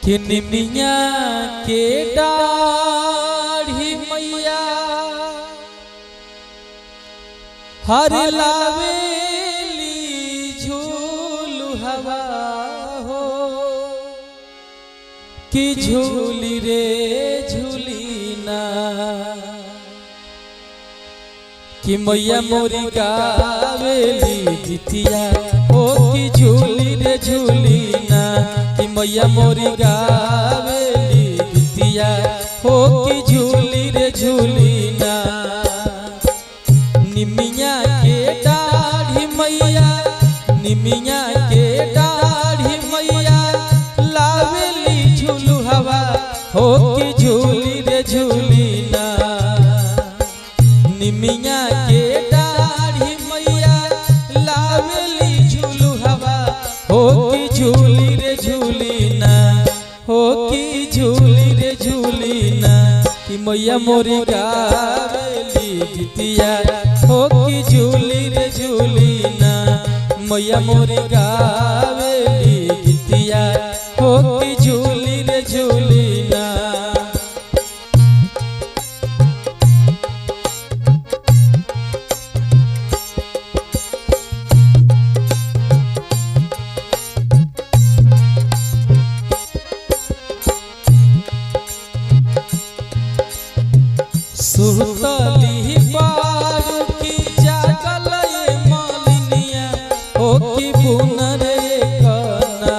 कि निमिया के दाढ़ी मैया हर लावेली झूलू हवा हो कि झूली रे झूली ना कि मैया मोरी गावेली गीतिया हो कि झूली रे झूली ना कि मैया मोरी गावेली गीतिया हो कि झूली रे झूली ना। निमिया के दाढ़ी मैया निमिया के दाढ़ी मैया लावेली झूलू हवा हो कि झूली रे झूली ना। निमिया के दाढ़ी मैया लावेली झूलू हवा हो कि झूली रे झूली ना हो कि झूली रे झूली ना कि मैया मोरी गावेली गीतिया हो कि झूली रे झूली ना मैया मोरी गावेली गीतिया हो कि झूली रे झूली ना। सुतली बारू की जागल मालिनिया हो कि बुनर कना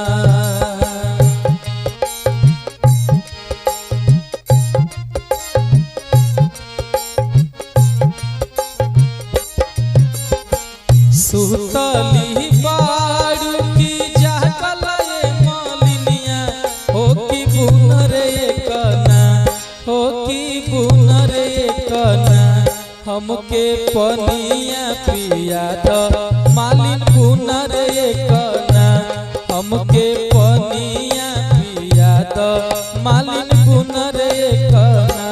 सुतली बारू की जागल मालिनिया हो कि बुनर कना हो कि बुनर कना हमके पनिया पिया तो मालिन बुनर कना हमके पनिया पिया तो मालिन बुनर कना।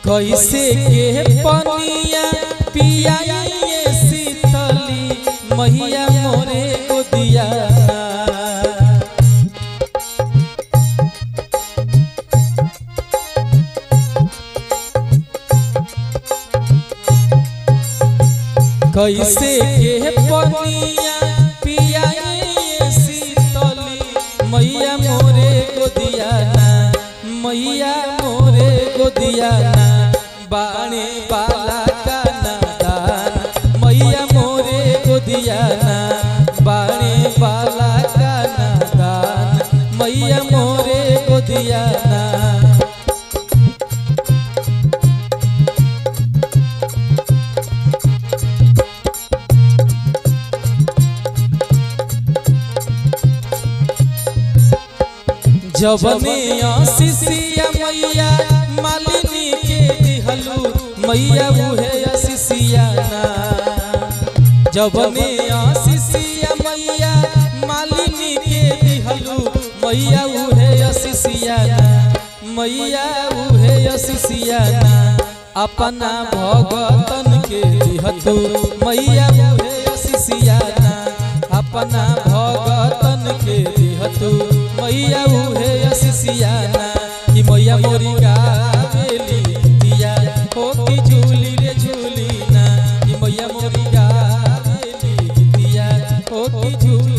कैसे के पनिया पियाइए शीतली मैया मोरे गोदिया कैसे के पनिया पियाइए शीतली मैया मोरे गोदिया मैया मोरे गोदिया बाणे बाला का नादान मैया मोरे गोदिया बाणे बाला का नादान मैया मोरे गोदिया। जबने आशीषिया मैया मालिनी के दिहलू मैया उहे आशीषिया ना जबने आशीषिया मैया मालिनी के दिहलू मैया उहे आशीषिया ना मैया उहे आशीषिया ना अपना भगतन के दिहतू मैया उहे आशीषिया ना अपना भगतन के दिहतू मैया उहे आशीषिया ना कि मैया मोरी गावेली गीतिया हो कि झूली रे झूली ना कि मैया मोरी गावेली गीतिया हो कि झूली